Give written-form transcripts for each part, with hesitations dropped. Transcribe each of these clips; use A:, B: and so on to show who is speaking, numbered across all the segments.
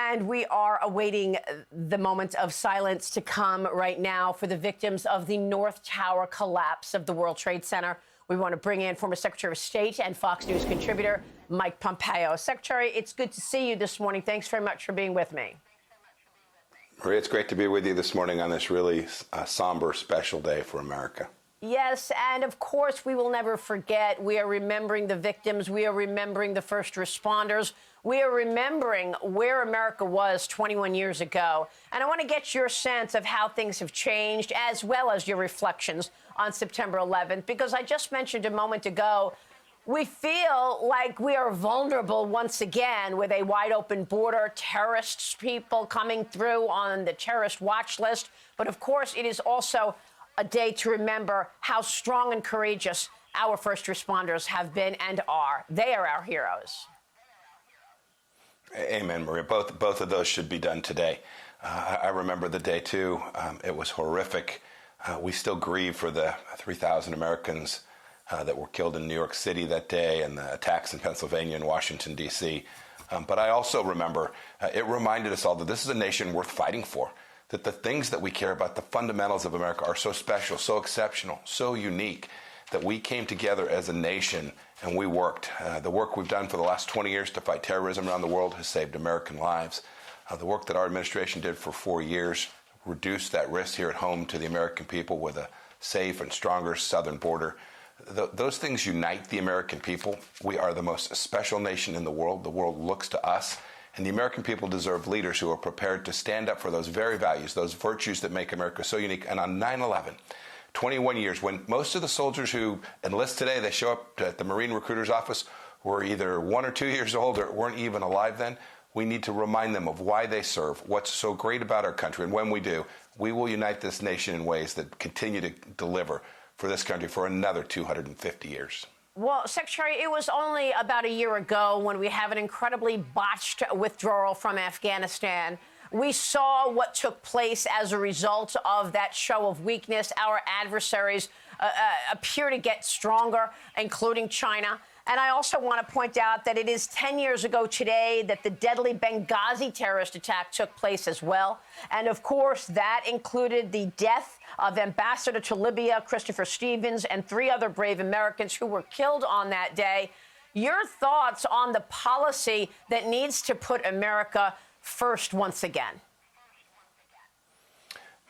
A: And we are awaiting the moment of silence to come right now for the victims of the North Tower collapse of the World Trade Center. We want to bring in former Secretary of State and Fox News contributor Mike Pompeo. Secretary, it's good to see you this morning. Thanks very much for being with me.
B: Maria, it's great to be with you this morning on this really somber, special day for America.
A: Yes, and of course, we will never forget. We are remembering the victims. We are remembering the first responders. We are remembering where America was 21 years ago. And I want to get your sense of how things have changed, as well as your reflections on September 11th, because I just mentioned a moment ago, we feel like we are vulnerable once again with a wide open border, terrorists, people coming through on the terrorist watch list. But of course, it is also a day to remember how strong and courageous our first responders have been and are. They are our heroes.
B: Amen, Maria. Both of those should be done today. I remember the day, too. It was horrific. We still grieve for the 3,000 Americans that were killed in New York City that day and the attacks in Pennsylvania and Washington, D.C. But I also remember it reminded us all that this is a nation worth fighting for, that the things that we care about, the fundamentals of America, are so special, so exceptional, so unique, that we came together as a nation and we worked. The work we've done for the last 20 years to fight terrorism around the world has saved American lives. The work that our administration did for 4 years reduced that risk here at home to the American people with a safe and stronger southern border. Those things unite the American people. We are the most special nation in the world. The world looks to us. And the American people deserve leaders who are prepared to stand up for those very values, those virtues that make America so unique. And on 9/11, 21 years, when most of the soldiers who enlist today, they show up at the Marine recruiter's office, were either 1 or 2 years old or weren't even alive then, we need to remind them of why they serve, what's so great about our country. And when we do, we will unite this nation in ways that continue to deliver for this country for another 250 years.
A: Well, Secretary, it was only about a year ago when we have an incredibly botched withdrawal from Afghanistan. We saw what took place as a result of that show of weakness. Our adversaries appear to get stronger, including China. And I also want to point out that it is 10 years ago today that the deadly Benghazi terrorist attack took place as well. And of course, that included the death of Ambassador to Libya, Christopher Stevens, and 3 other brave Americans who were killed on that day. Your thoughts on the policy that needs to put America first once again?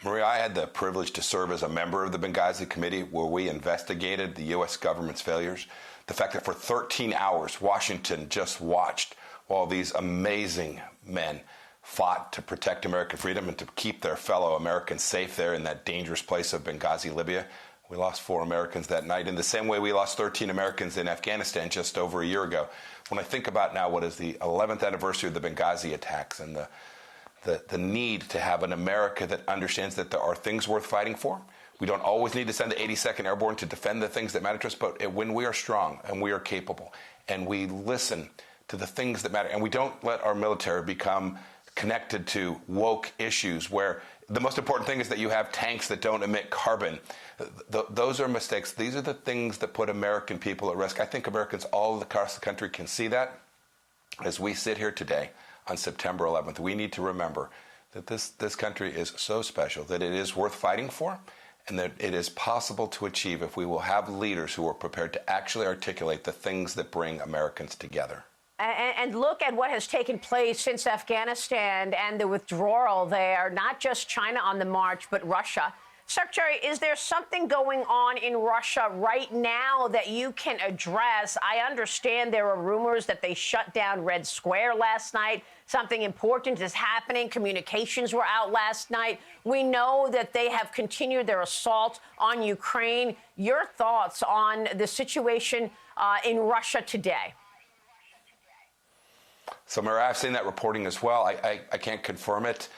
B: Maria, I had the privilege to serve as a member of the Benghazi Committee, where we investigated the U.S. government's failures. The fact that for 13 hours, Washington just watched while these amazing men fought to protect American freedom and to keep their fellow Americans safe there in that dangerous place of Benghazi, Libya. We lost 4 Americans that night in the same way we lost 13 Americans in Afghanistan just over a year ago. When I think about now what is the 11th anniversary of the Benghazi attacks and the need to have an America that understands that there are things worth fighting for. We don't always need to send the 82nd Airborne to defend the things that matter to us, but when we are strong and we are capable and we listen to the things that matter and we don't let our military become connected to woke issues where the most important thing is that you have tanks that don't emit carbon. Those are mistakes. These are the things that put American people at risk. I think Americans all across the country can see that. As we sit here today on September 11th, we need to remember that this country is so special, that it is worth fighting for, and that it is possible to achieve if we will have leaders who are prepared to actually articulate the things that bring Americans together.
A: And look at what has taken place since Afghanistan and the withdrawal there, not just China on the march, but Russia. Secretary, is there something going on in Russia right now that you can address? I understand there are rumors that they shut down Red Square last night. Something important is happening. Communications were out last night. We know that they have continued their assault on Ukraine. Your thoughts on the situation in Russia today?
B: So, Maria, I've seen that reporting as well. I can't confirm it.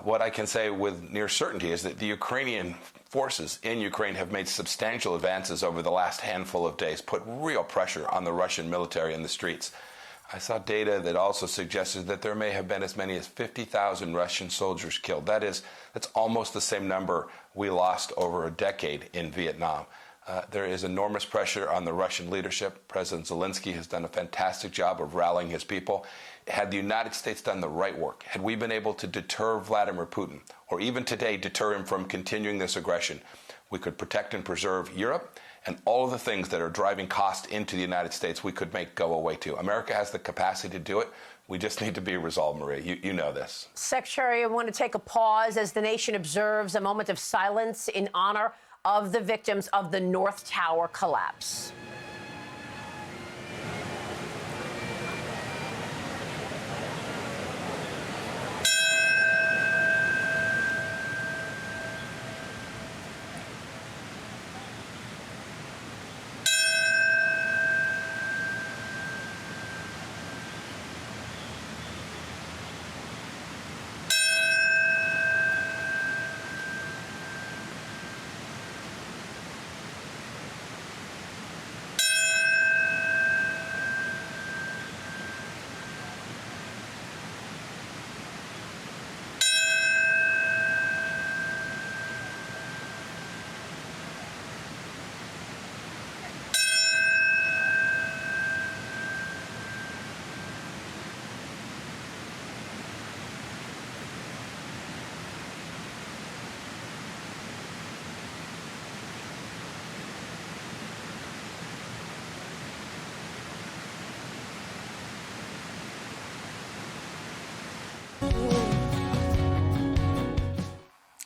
B: What I can say with near certainty is that the Ukrainian forces in Ukraine have made substantial advances over the last handful of days, put real pressure on the Russian military in the streets. I saw data that also suggested that there may have been as many as 50,000 Russian soldiers killed. That's almost the same number we lost over a decade in Vietnam. There is enormous pressure on the Russian leadership. President Zelensky has done a fantastic job of rallying his people. Had the United States done the right work, had we been able to deter Vladimir Putin, or even today deter him from continuing this aggression, we could protect and preserve Europe, and all of the things that are driving cost into the United States we could make go away too. America has the capacity to do it. We just need to be resolved, Maria. You know this.
A: Secretary, I want to take a pause as the nation observes a moment of silence in honor of the victims of the North Tower collapse.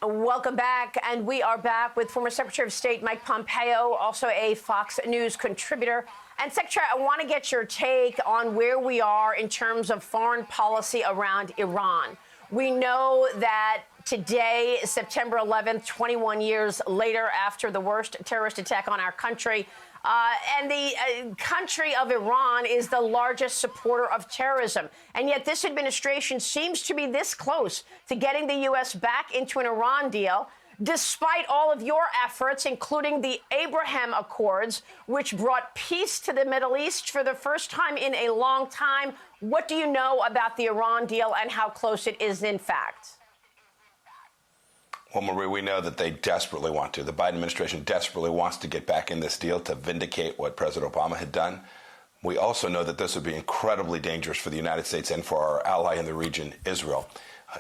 A: Welcome back. And we are back with former Secretary of State Mike Pompeo, also a Fox News contributor. And Secretary, I want to get your take on where we are in terms of foreign policy around Iran. We know that today, September 11th, 21 years later after the worst terrorist attack on our country, and the country of Iran is the largest supporter of terrorism. And yet this administration seems to be this close to getting the U.S. back into an Iran deal, despite all of your efforts, including the Abraham Accords, which brought peace to the Middle East for the first time in a long time. What do you know about the Iran deal and how close it is, in fact?
B: Well, Maria, we know that they desperately want to. The Biden administration desperately wants to get back in this deal to vindicate what President Obama had done. We also know that this would be incredibly dangerous for the United States and for our ally in the region, Israel.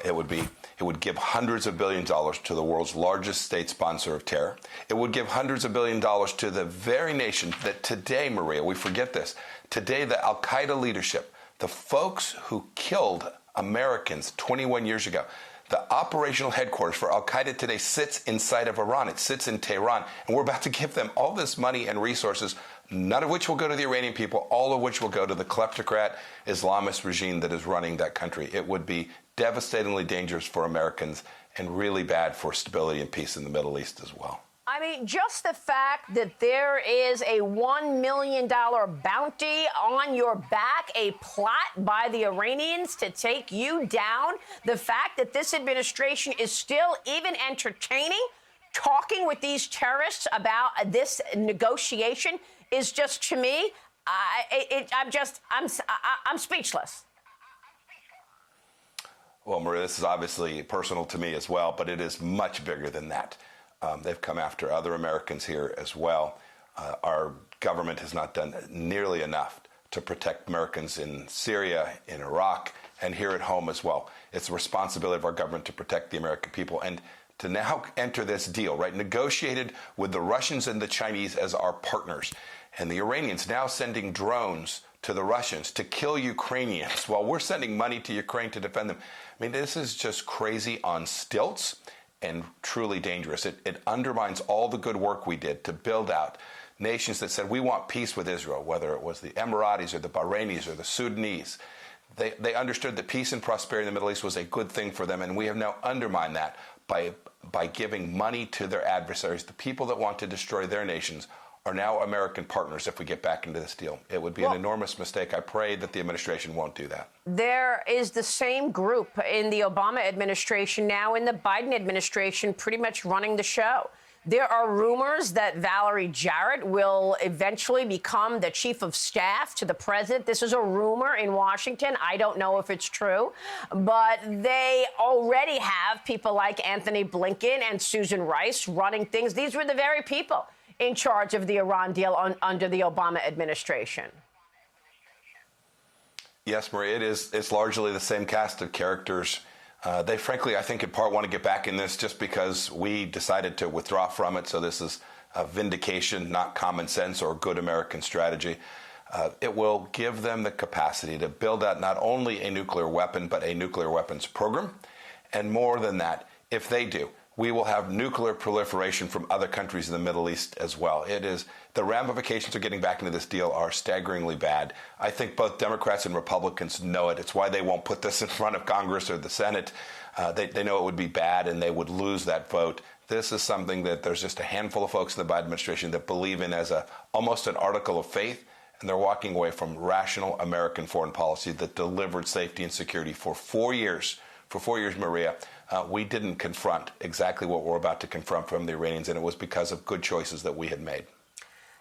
B: It would give hundreds of billions of dollars to the world's largest state sponsor of terror. It would give hundreds of billions of dollars to the very nation that today, Maria, we forget this, today the al-Qaeda leadership, the folks who killed Americans 21 years ago, the operational headquarters for al-Qaeda today sits inside of Iran. It sits in Tehran. And we're about to give them all this money and resources, none of which will go to the Iranian people, all of which will go to the kleptocrat Islamist regime that is running that country. It would be devastatingly dangerous for Americans and really bad for stability and peace in the Middle East as well.
A: I mean, just the fact that there is a $1 million bounty on your back, a plot by the Iranians to take you down, the fact that this administration is still even entertaining talking with these terrorists about this negotiation is just, to me, I'm speechless.
B: Well, Maria, this is obviously personal to me as well, but it is much bigger than that. They've come after other Americans here as well. Our government has not done nearly enough to protect Americans in Syria, in Iraq, and here at home as well. It's the responsibility of our government to protect the American people. And to now enter this deal, right, negotiated with the Russians and the Chinese as our partners, and the Iranians now sending drones to the Russians to kill Ukrainians while we're sending money to Ukraine to defend them. I mean, this is just crazy on stilts and truly dangerous. It undermines all the good work we did to build out nations that said we want peace with Israel, whether it was the Emiratis or the Bahrainis or the Sudanese. They understood that peace and prosperity in the Middle East was a good thing for them, and we have now undermined that by giving money to their adversaries. The people that want to destroy their nations are now American partners if we get back into this deal. It would be an enormous mistake. I pray that the administration won't do that. There
A: is the same group in the Obama administration, now in the Biden administration, pretty much running the show. There are rumors that Valerie Jarrett will eventually become the chief of staff to the president. This is a rumor in Washington. I don't know if it's true, but they already have people like Anthony Blinken and Susan Rice running things. These were the very people in charge of the Iran deal under the Obama administration.
B: Yes, Maria, it's largely the same cast of characters. They frankly, I think, in part want to get back in this just because we decided to withdraw from it. So this is a vindication, not common sense or good American strategy. It will give them the capacity to build out not only a nuclear weapon, but a nuclear weapons program. And more than that, if they do, we will have nuclear proliferation from other countries in the Middle East as well. The ramifications of getting back into this deal are staggeringly bad. I think both Democrats and Republicans know it. It's why they won't put this in front of Congress or the Senate. They know it would be bad and they would lose that vote. This is something that there's just a handful of folks in the Biden administration that believe in as almost an article of faith, and they're walking away from rational American foreign policy that delivered safety and security for 4 years. For 4 years, Maria, we didn't confront exactly what we're about to confront from the Iranians, and it was because of good choices that we had made.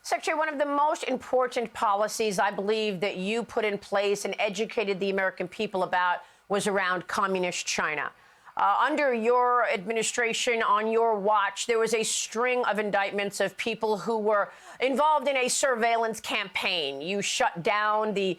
A: Secretary, one of the most important policies I believe that you put in place and educated the American people about was around communist China. Under your administration, on your watch, there was a string of indictments of people who were involved in a surveillance campaign. You shut down the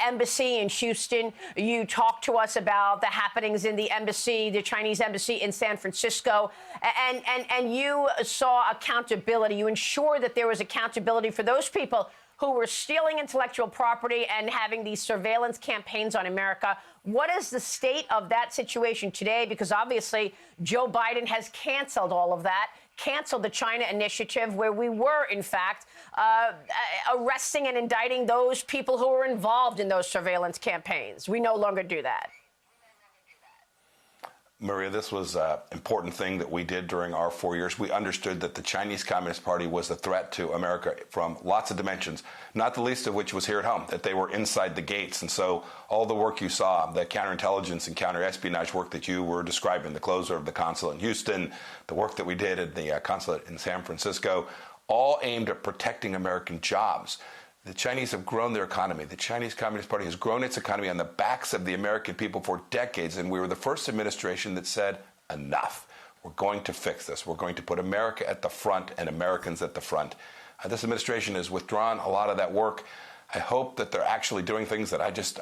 A: embassy in Houston. You talked to us about the happenings in the embassy, the Chinese embassy in San Francisco, and you saw accountability. You ensured that there was accountability for those people who were stealing intellectual property and having these surveillance campaigns on America. What is the state of that situation today? Because obviously Joe Biden has canceled all of that, canceled the China initiative, where we were, in fact, arresting and indicting those people who were involved in those surveillance campaigns. We no longer do that.
B: Maria, this was an important thing that we did during our 4 years. We understood that the Chinese Communist Party was a threat to America from lots of dimensions, not the least of which was here at home, that they were inside the gates. And so all the work you saw, the counterintelligence and counterespionage work that you were describing, the closure of the consulate in Houston, the work that we did at the consulate in San Francisco, all aimed at protecting American jobs. The Chinese have grown their economy. The Chinese Communist Party has grown its economy on the backs of the American people for decades, and we were the first administration that said, enough. We're going to fix this. We're going to put America at the front and Americans at the front. This administration has withdrawn a lot of that work. I hope that they're actually doing things that I just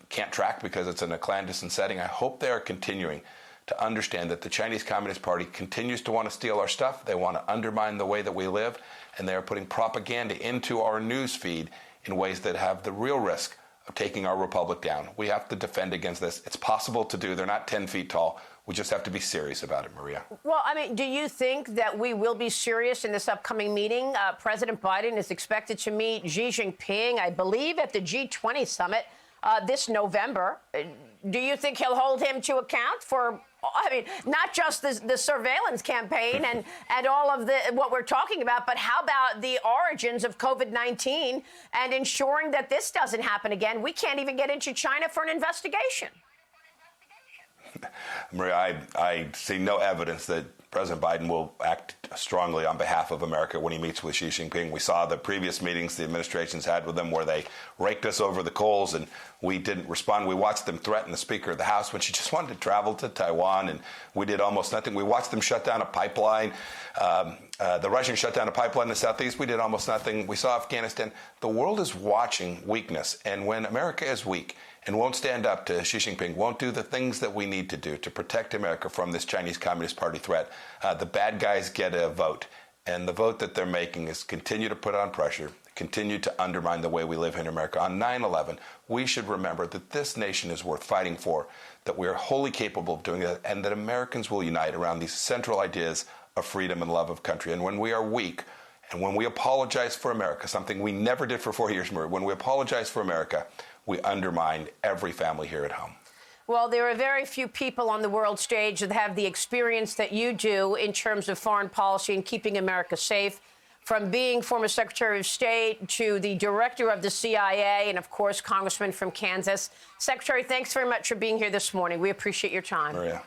B: can't track because it's in a clandestine setting. I hope they are continuing to understand that the Chinese Communist Party continues to want to steal our stuff. They want to undermine the way that we live, and they are putting propaganda into our news feed in ways that have the real risk of taking our republic down. We have to defend against this. It's possible to do. They're not 10 feet tall. We just have to be serious about it, Maria.
A: Well, I mean, do you think that we will be serious in this upcoming meeting? President Biden is expected to meet Xi Jinping, I believe, at the G20 summit this November. Do you think he'll hold him to account for, I mean, not just the surveillance campaign and all of what we're talking about, but how about the origins of COVID-19 and ensuring that this doesn't happen again? We can't even get into China for an investigation.
B: Maria, I see no evidence that President Biden will act strongly on behalf of America when he meets with Xi Jinping. We saw the previous meetings the administrations had with them where they raked us over the coals and we didn't respond. We watched them threaten the Speaker of the House when she just wanted to travel to Taiwan, and we did almost nothing. We watched them shut down a pipeline. The Russians shut down a pipeline in the southeast. We did almost nothing. We saw Afghanistan. The world is watching weakness, and when America is weak and won't stand up to Xi Jinping, won't do the things that we need to do to protect America from this Chinese Communist Party threat, the bad guys get a vote. And the vote that they're making is continue to put on pressure, continue to undermine the way we live in America. On 9/11, we should remember that this nation is worth fighting for, that we are wholly capable of doing that, and that Americans will unite around these central ideas of freedom and love of country. And when we are weak, and when we apologize for America, something we never did for 4 years, Maria, when we apologize for America, we undermine every family here at home.
A: Well, there are very few people on the world stage that have the experience that you do in terms of foreign policy and keeping America safe. From being former Secretary of State to the director of the CIA and, of course, Congressman from Kansas. Secretary, thanks very much for being here this morning. We appreciate your time.
B: Maria.